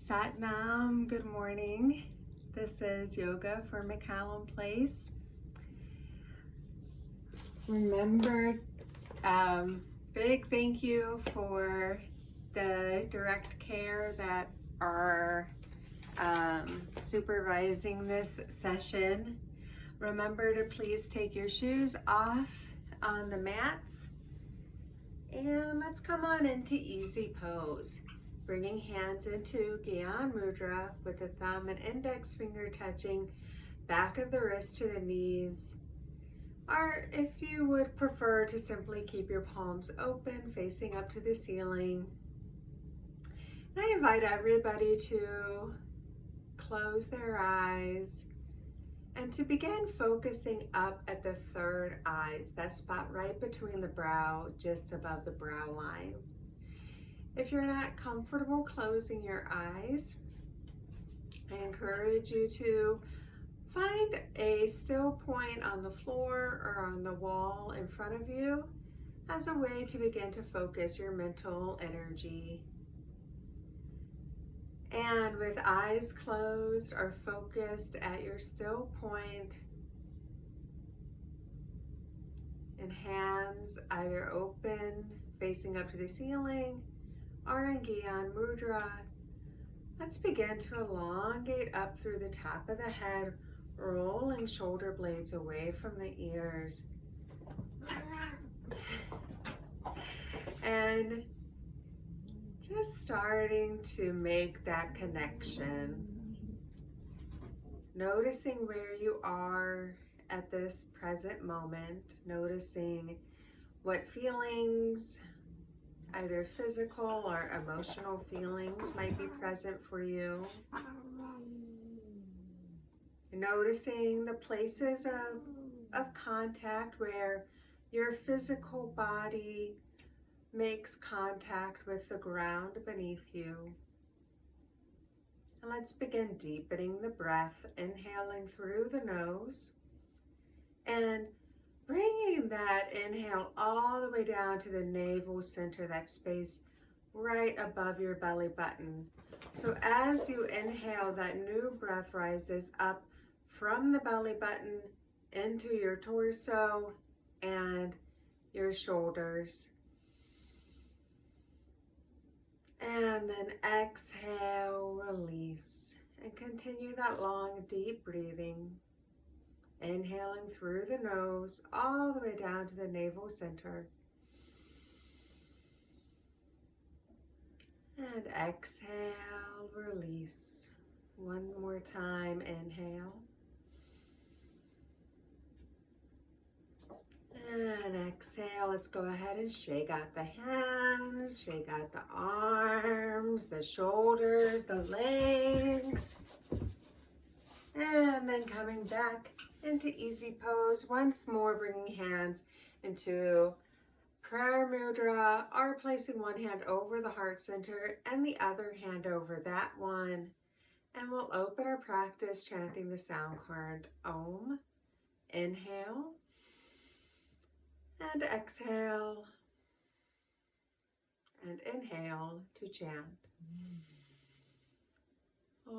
Sat Nam, good morning. This is Yoga for McCallum Place. Remember, big thank you for the direct care that are supervising this session. Remember to please take your shoes off on the mats. And let's come on into easy pose. Bringing hands into Gyan Mudra with the thumb and index finger touching back of the wrist to the knees. Or if you would prefer to simply keep your palms open, facing up to the ceiling. And I invite everybody to close their eyes and to begin focusing up at the third eye, that spot right between the brow, just above the brow line. If you're not comfortable closing your eyes, I encourage you to find a still point on the floor or on the wall in front of you as a way to begin to focus your mental energy. And with eyes closed or focused at your still point and hands either open, facing up to the ceiling, or in Gyan Mudra, let's begin to elongate up through the top of the head, rolling shoulder blades away from the ears. And just starting to make that connection. Noticing where you are at this present moment, noticing what feelings, either physical or emotional feelings, might be present for you. Noticing the places of contact where your physical body makes contact with the ground beneath you. And let's begin deepening the breath, inhaling through the nose and bringing that inhale all the way down to the navel center, that space right above your belly button. So as you inhale, that new breath rises up from the belly button into your torso and your shoulders. And then exhale, release, and continue that long, deep breathing. Inhaling through the nose, all the way down to the navel center. And exhale, release. One more time, inhale. And exhale, let's go ahead and shake out the hands, shake out the arms, the shoulders, the legs. And then coming back into easy pose, once more bringing hands into prayer mudra, or placing one hand over the heart center and the other hand over that one. And we'll open our practice chanting the sound current Om. Inhale. And exhale, and inhale to chant. Om.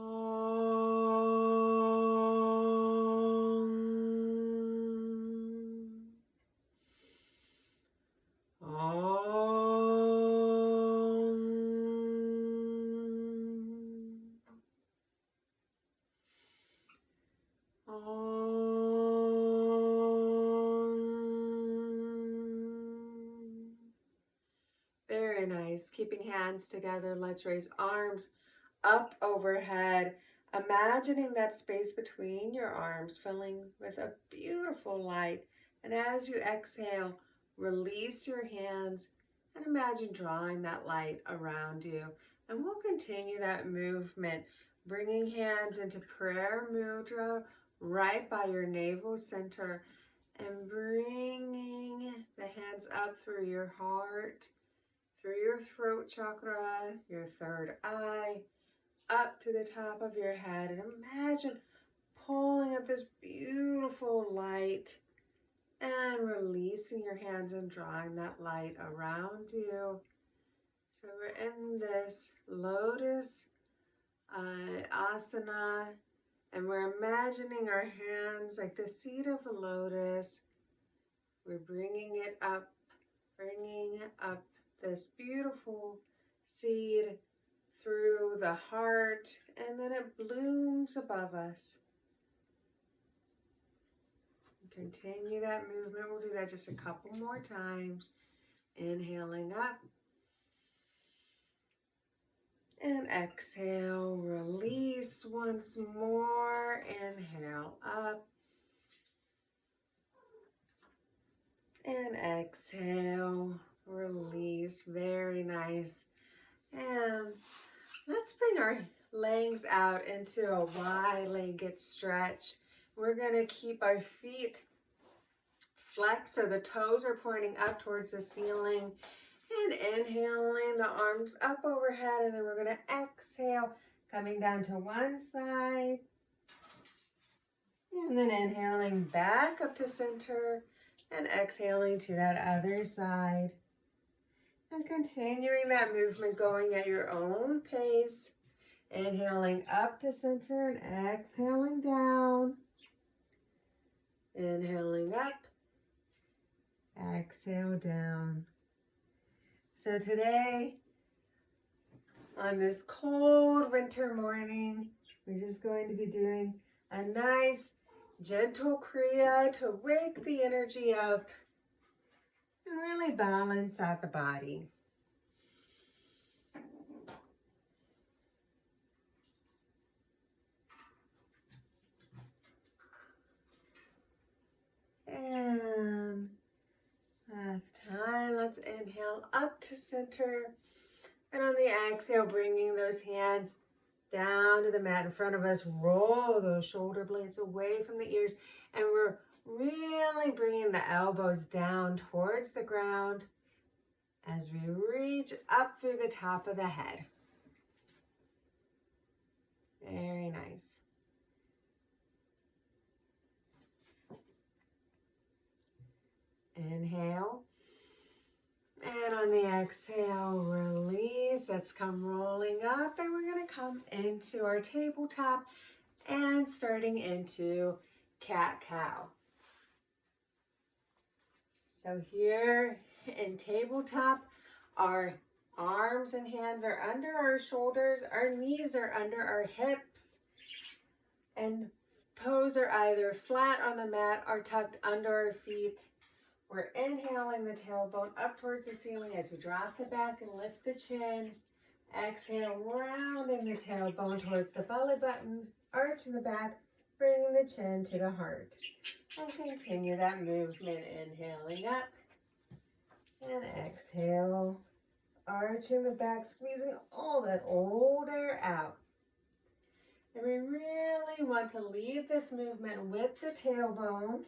Om. Very nice. Keeping hands together, let's raise arms up overhead. Imagining that space between your arms filling with a beautiful light. And as you exhale, release your hands and imagine drawing that light around you. And we'll continue that movement, bringing hands into prayer mudra right by your navel center and bringing the hands up through your heart, through your throat chakra, your third eye, up to the top of your head. And imagine pulling up this beautiful light and releasing your hands and drawing that light around you. So we're in this lotus asana, and we're imagining our hands like the seed of a lotus. We're bringing up this beautiful seed through the heart, and then it blooms above us. Continue that movement. We'll do that just a couple more times. Inhaling up. And exhale, release once more. Inhale up. And exhale, release. Very nice. And let's bring our legs out into a wide-legged stretch. We're going to keep our feet flexed so the toes are pointing up towards the ceiling. And inhaling the arms up overhead, and then we're going to exhale, coming down to one side. And then inhaling back up to center and exhaling to that other side. And continuing that movement, going at your own pace. Inhaling up to center and exhaling down. Inhaling up. Exhale down. So today, on this cold winter morning, we're just going to be doing a nice gentle kriya to wake the energy up and really balance out the body. And last time, let's inhale up to center. And on the exhale, bringing those hands down to the mat in front of us. Roll those shoulder blades away from the ears. And we're really bringing the elbows down towards the ground as we reach up through the top of the head. Very nice. Inhale. And on the exhale, release. Let's come rolling up, and we're going to come into our tabletop and starting into cat-cow. So here in tabletop, our arms and hands are under our shoulders, our knees are under our hips, and toes are either flat on the mat or tucked under our feet. We're inhaling the tailbone up towards the ceiling as we drop the back and lift the chin. Exhale, rounding the tailbone towards the belly button, arching the back, bringing the chin to the heart. And continue that movement, inhaling up. And exhale, arching the back, squeezing all that old air out. And we really want to lead this movement with the tailbone.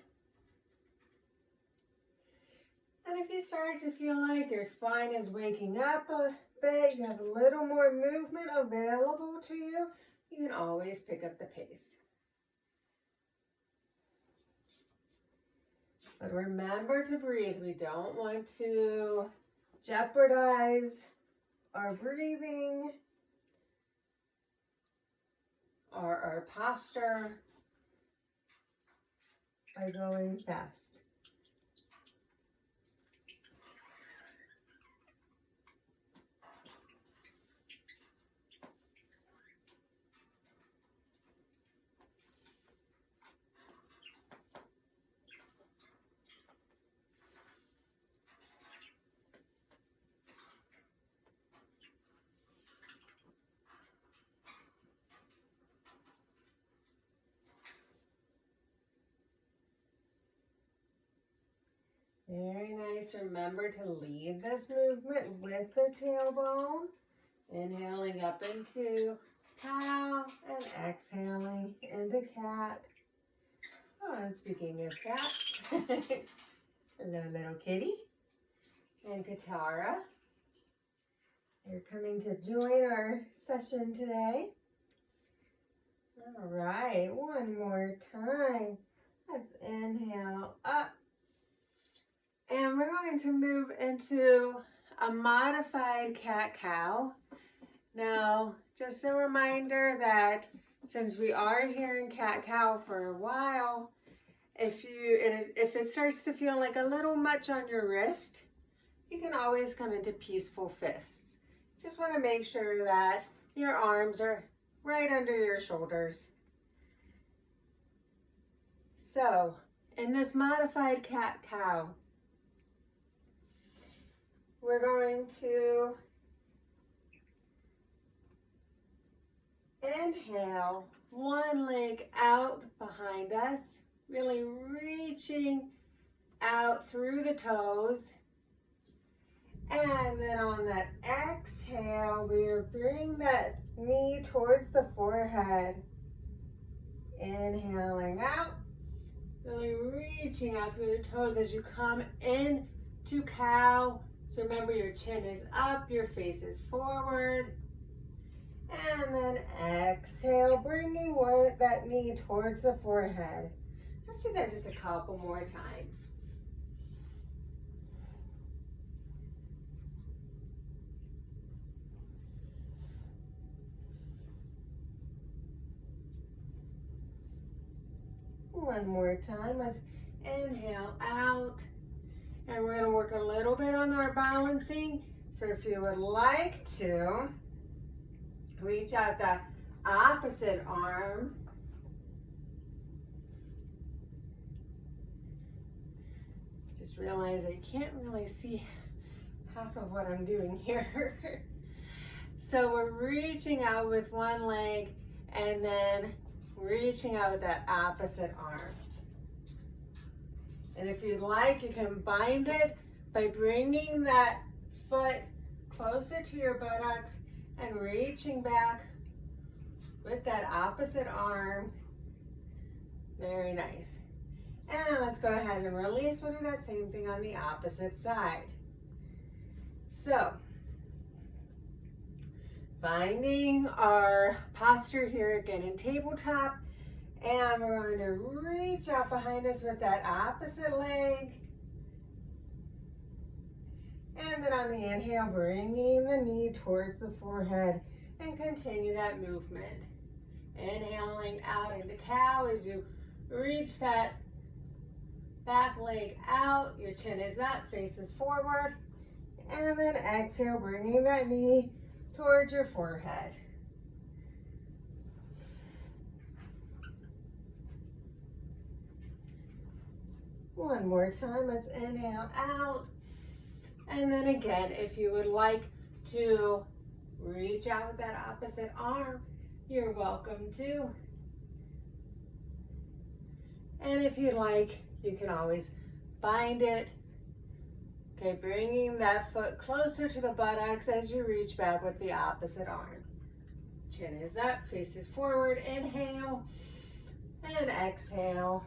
And if you start to feel like your spine is waking up a bit, you have a little more movement available to you, you can always pick up the pace. But remember to breathe. We don't want to jeopardize our breathing or our posture by going fast. Very nice. Remember to lead this movement with the tailbone. Inhaling up into cow and exhaling into cat. Oh, and speaking of cats, hello little kitty. And Katara, you're coming to join our session today. All right, one more time. Let's inhale up. And we're going to move into a modified cat-cow. Now, just a reminder that since we are here in cat-cow for a while, if it starts to feel like a little much on your wrist, you can always come into peaceful fists. Just want to make sure that your arms are right under your shoulders. So, in this modified cat-cow, we're going to inhale, one leg out behind us, really reaching out through the toes. And then on that exhale, we bring that knee towards the forehead. Inhaling out, really reaching out through the toes as you come into cow. So remember, your chin is up, your face is forward. And then exhale, bringing that knee towards the forehead. Let's do that just a couple more times. One more time. Let's inhale out. And we're going to work a little bit on our balancing. So if you would like to, reach out the opposite arm. Just realize I can't really see half of what I'm doing here. So we're reaching out with one leg and then reaching out with that opposite arm. And if you'd like, you can bind it by bringing that foot closer to your buttocks and reaching back with that opposite arm. Very nice. And let's go ahead and release. We'll do that same thing on the opposite side. So, finding our posture here again in tabletop. And we're going to reach out behind us with that opposite leg. And then on the inhale, bringing the knee towards the forehead and continue that movement. Inhaling out into cow as you reach that back leg out. Your chin is up, face is forward. And then exhale, bringing that knee towards your forehead. One more time, let's inhale out. And then again, if you would like to reach out with that opposite arm, you're welcome to. And if you'd like, you can always bind it. Okay, bringing that foot closer to the buttocks as you reach back with the opposite arm. Chin is up, face is forward. Inhale and exhale.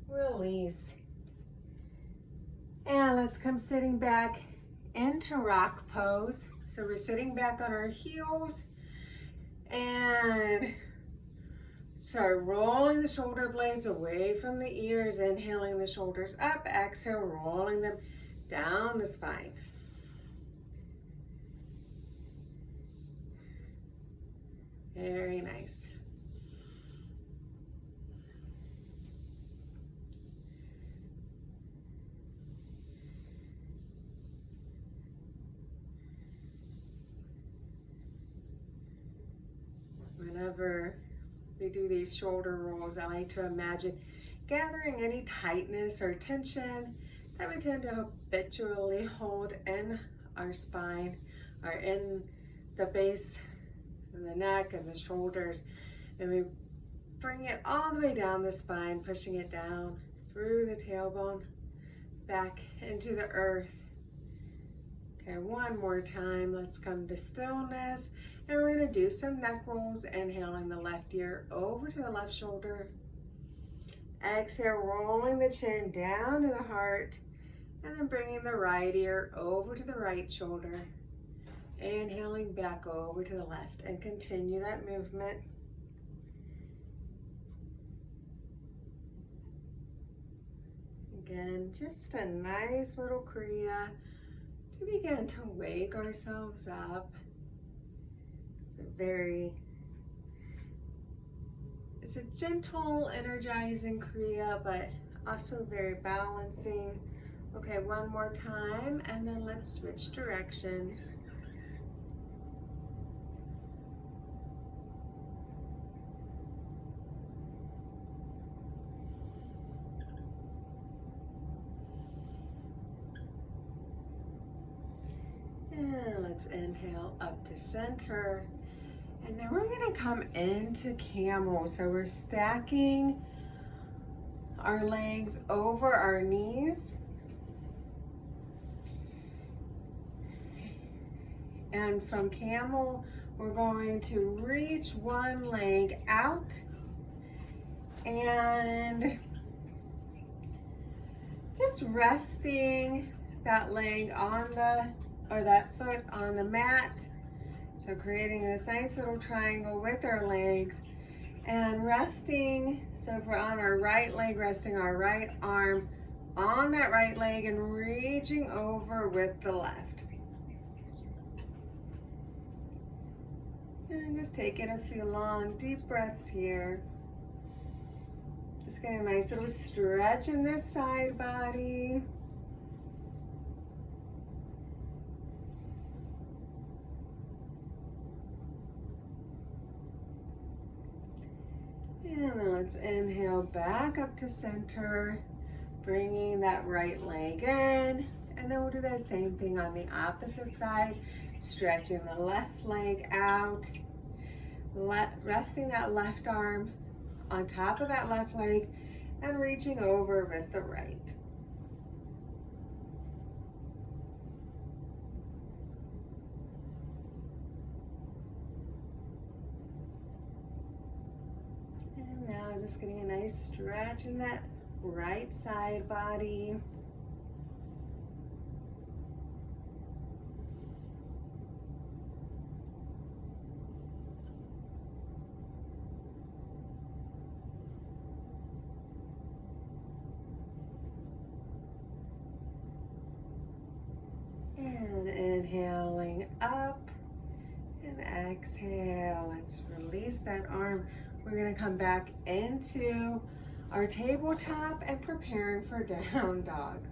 Release. And let's come sitting back into rock pose. So we're sitting back on our heels and start rolling the shoulder blades away from the ears, inhaling the shoulders up, exhale, rolling them down the spine. Very nice. Whenever we do these shoulder rolls, I like to imagine gathering any tightness or tension that we tend to habitually hold in our spine or in the base of the neck and the shoulders. And we bring it all the way down the spine, pushing it down through the tailbone, back into the earth. Okay, one more time. Let's come to stillness. And we're going to do some neck rolls, inhaling the left ear over to the left shoulder. Exhale, rolling the chin down to the heart, and then bringing the right ear over to the right shoulder. Inhaling back over to the left, and continue that movement. Again, just a nice little kriya to begin to wake ourselves up. It's a gentle, energizing Kriya, but also very balancing. Okay, one more time, and then let's switch directions. And let's inhale up to center. And then we're going to come into camel. So we're stacking our legs over our knees. And from camel, we're going to reach one leg out and just resting that leg on that foot on the mat. So creating this nice little triangle with our legs and resting. So if we're on our right leg, resting our right arm on that right leg and reaching over with the left. And just taking a few long, deep breaths here. Just getting a nice little stretch in this side body. And then let's inhale back up to center, bringing that right leg in. And then we'll do that same thing on the opposite side, stretching the left leg out, resting that left arm on top of that left leg and reaching over with the right. And now just getting a nice stretch in that right side body. And inhaling up and exhale. Let's release that arm. We're going to come back into our tabletop and preparing for down dog.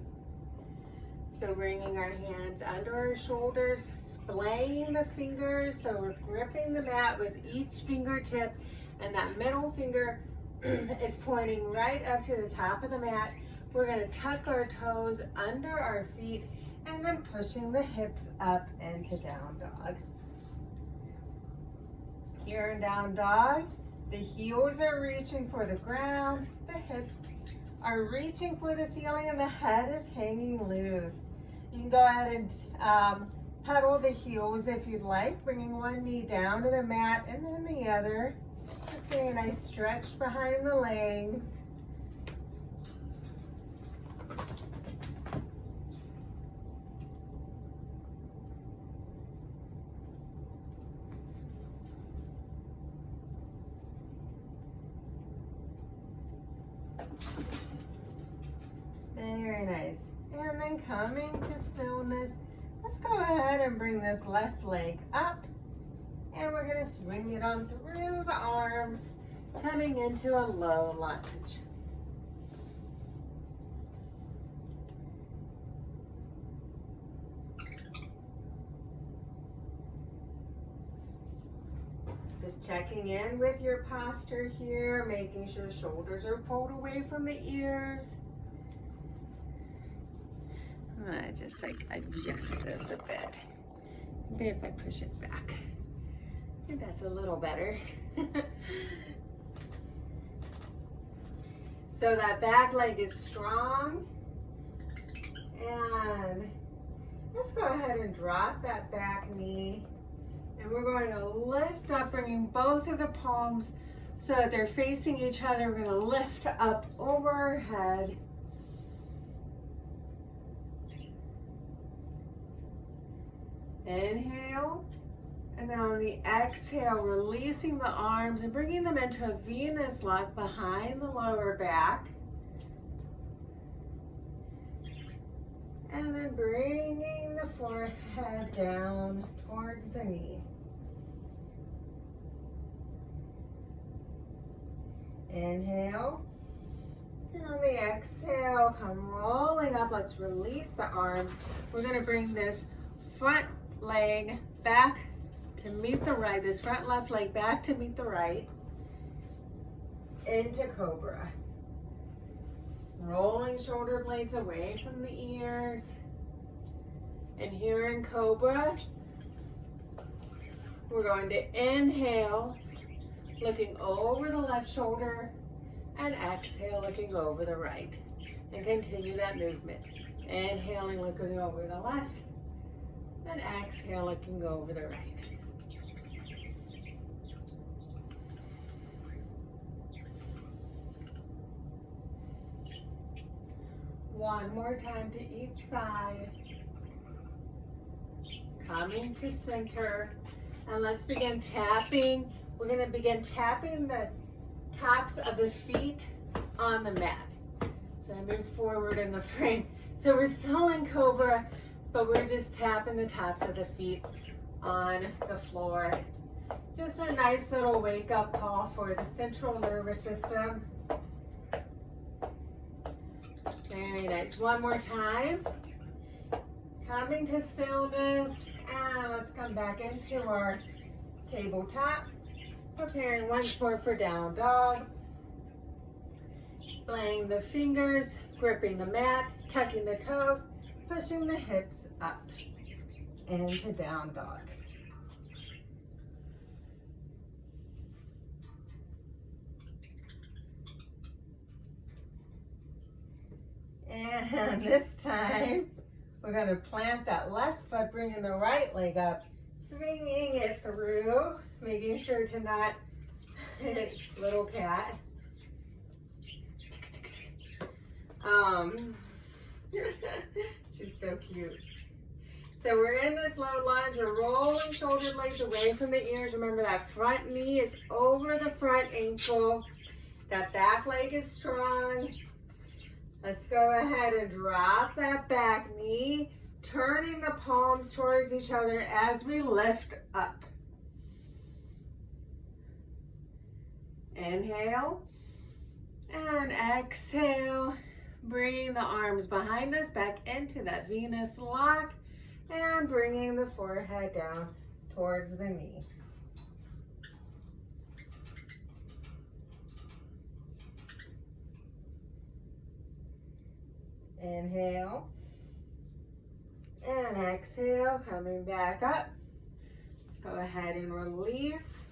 So bringing our hands under our shoulders, splaying the fingers. So we're gripping the mat with each fingertip, and that middle finger is pointing right up to the top of the mat. We're going to tuck our toes under our feet and then pushing the hips up into down dog. Here in down dog, the heels are reaching for the ground, the hips are reaching for the ceiling, and the head is hanging loose. You can go ahead and pedal the heels if you'd like, bringing one knee down to the mat and then the other. Just getting a nice stretch behind the legs. Very nice. And then coming to stillness, let's go ahead and bring this left leg up. And we're going to swing it on through the arms, coming into a low lunge. Just checking in with your posture here, making sure shoulders are pulled away from the ears. I'm gonna just adjust this a bit. Maybe if I push it back. I think that's a little better. So that back leg is strong. And let's go ahead and drop that back knee. And we're going to lift up, bringing both of the palms so that they're facing each other. We're going to lift up over our head. Inhale. And then on the exhale, releasing the arms and bringing them into a Venus lock behind the lower back. And then bringing the forehead down towards the knee. Inhale. And on the exhale, come rolling up. Let's release the arms. We're gonna bring this front leg back to meet the right, this front left leg back to meet the right, into Cobra. Rolling shoulder blades away from the ears. And here in Cobra, we're going to inhale, looking over the left shoulder, and exhale, looking over the right. And continue that movement. Inhaling, looking over the left, and exhale, looking over the right. One more time to each side. Coming to center. And let's begin tapping. We're going to begin tapping the tops of the feet on the mat. So I move forward in the frame. So we're still in Cobra, but we're just tapping the tops of the feet on the floor. Just a nice little wake-up call for the central nervous system. Very nice. One more time. Coming to stillness. And let's come back into our tabletop. Preparing once more for down dog. Splaying the fingers, gripping the mat, tucking the toes, pushing the hips up into down dog. And this time, we're going to plant that left foot, bringing the right leg up, swinging it through, making sure to not hit little cat. She's so cute. So we're in this low lunge. We're rolling shoulder blades away from the ears. Remember that front knee is over the front ankle. That back leg is strong. Let's go ahead and drop that back knee, turning the palms towards each other as we lift up. Inhale and exhale. Bring the arms behind us back into that Venus lock and bringing the forehead down towards the knee. Inhale and exhale, coming back up. Let's go ahead and release.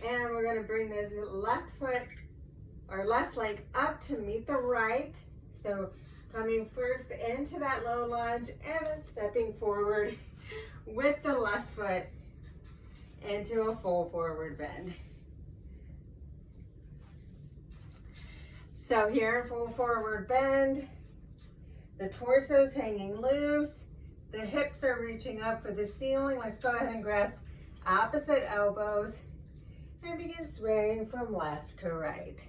And we're going to bring this left foot or left leg up to meet the right. So coming first into that low lunge and then stepping forward with the left foot into a full forward bend. So here in full forward bend, the torso's hanging loose. The hips are reaching up for the ceiling. Let's go ahead and grasp opposite elbows and begin swaying from left to right.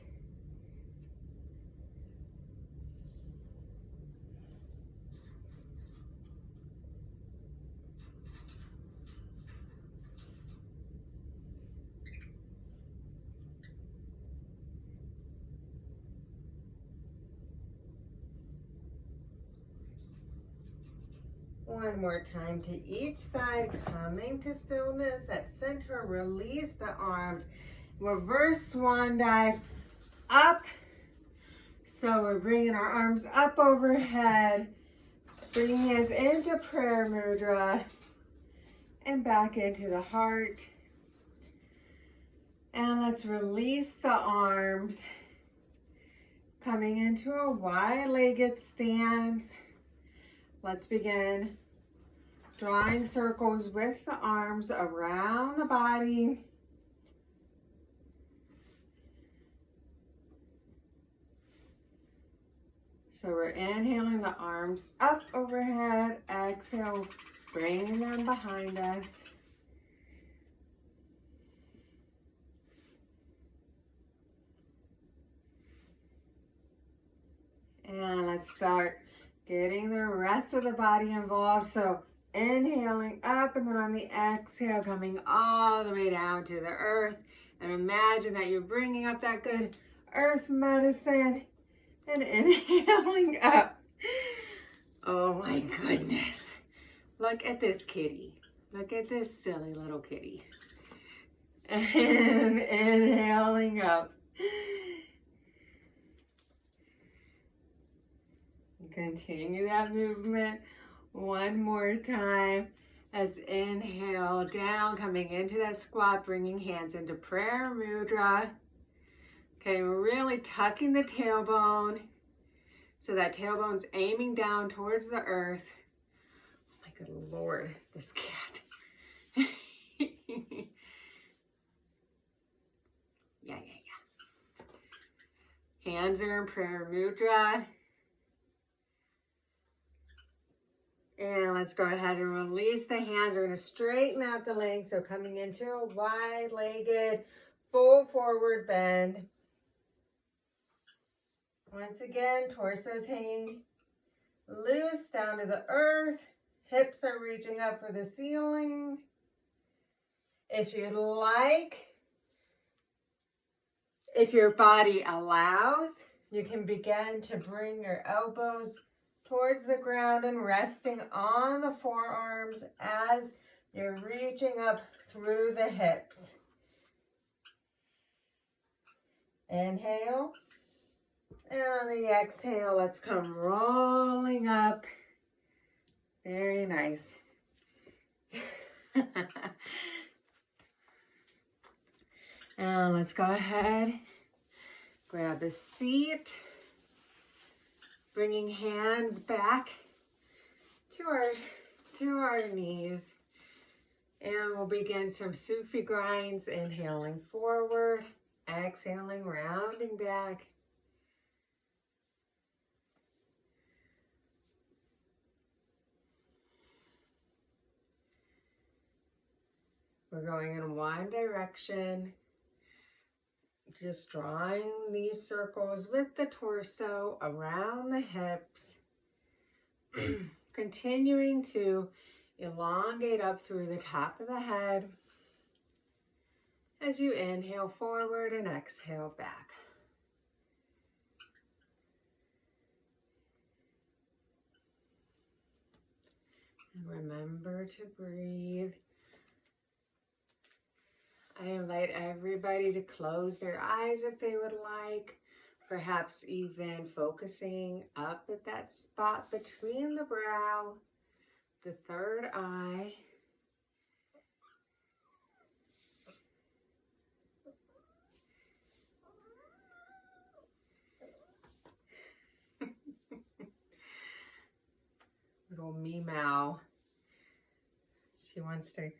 One more time to each side, coming to stillness at center. Release the arms. Reverse swan dive up. So we're bringing our arms up overhead, bringing us into prayer mudra and back into the heart. And let's release the arms, coming into a wide-legged stance. Let's begin drawing circles with the arms around the body. So we're inhaling the arms up overhead, exhale, bringing them behind us. And let's start getting the rest of the body involved. So inhaling up and then on the exhale, coming all the way down to the earth. And imagine that you're bringing up that good earth medicine, and inhaling up. Oh my goodness. Look at this kitty. Look at this silly little kitty. And inhaling up. Continue that movement one more time. Let's inhale down, coming into that squat, bringing hands into prayer mudra. Okay, we're really tucking the tailbone so that tailbone's aiming down towards the earth. Oh my good Lord, this cat. Yeah. Hands are in prayer mudra. And let's go ahead and release the hands. We're going to straighten out the legs. So coming into a wide-legged, full forward bend. Once again, torso's hanging loose down to the earth. Hips are reaching up for the ceiling. If you'd like, if your body allows, you can begin to bring your elbows towards the ground and resting on the forearms as you're reaching up through the hips. Inhale. And on the exhale, let's come rolling up. Very nice. And let's go ahead, grab a seat. Bringing hands back to our knees. And we'll begin some Sufi grinds, inhaling forward, exhaling, rounding back. We're going in one direction, just drawing these circles with the torso around the hips, continuing to elongate up through the top of the head as you inhale forward and exhale back. And remember to breathe. I invite everybody to close their eyes if they would like, perhaps even focusing up at that spot between the brow, the third eye. Little meow. She wants to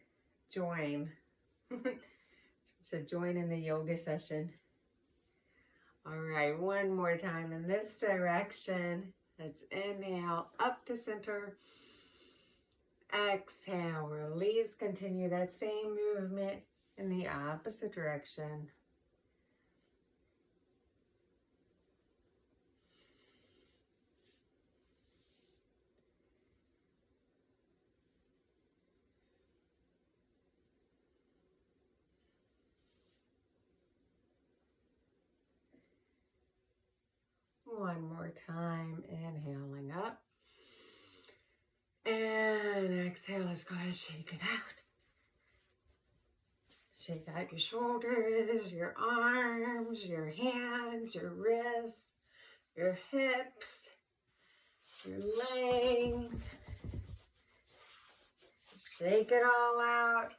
join. So join in the yoga session. All right, one more time in this direction. Let's inhale up to center. Exhale, release, continue that same movement in the opposite direction. One more time, inhaling up. And exhale, let's go ahead and shake it out. Shake out your shoulders, your arms, your hands, your wrists, your hips, your legs. Shake it all out.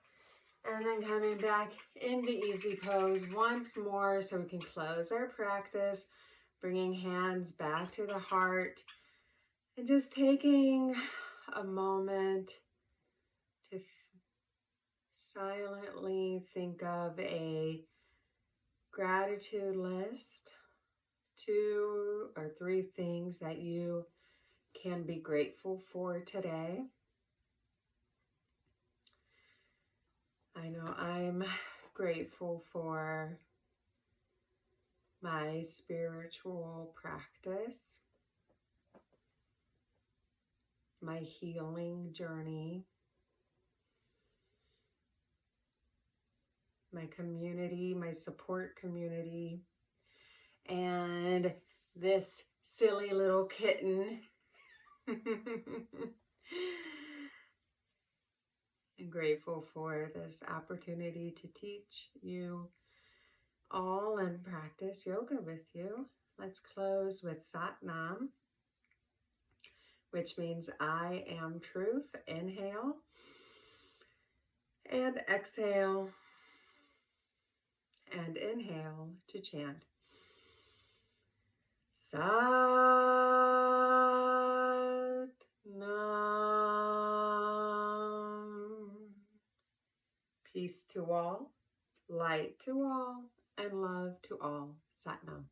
And then coming back into easy pose once more so we can close our practice. Bringing hands back to the heart and just taking a moment to silently think of a gratitude list, 2 or 3 things that you can be grateful for today. I know I'm grateful for my spiritual practice, my healing journey, my community, my support community, And this silly little kitten. I'm grateful for this opportunity to teach you all and practice yoga with you. Let's close with Sat Nam, which means I am truth. Inhale and exhale and inhale to chant. Sat Nam. Peace to all, light to all, and love to all. Sat Nam.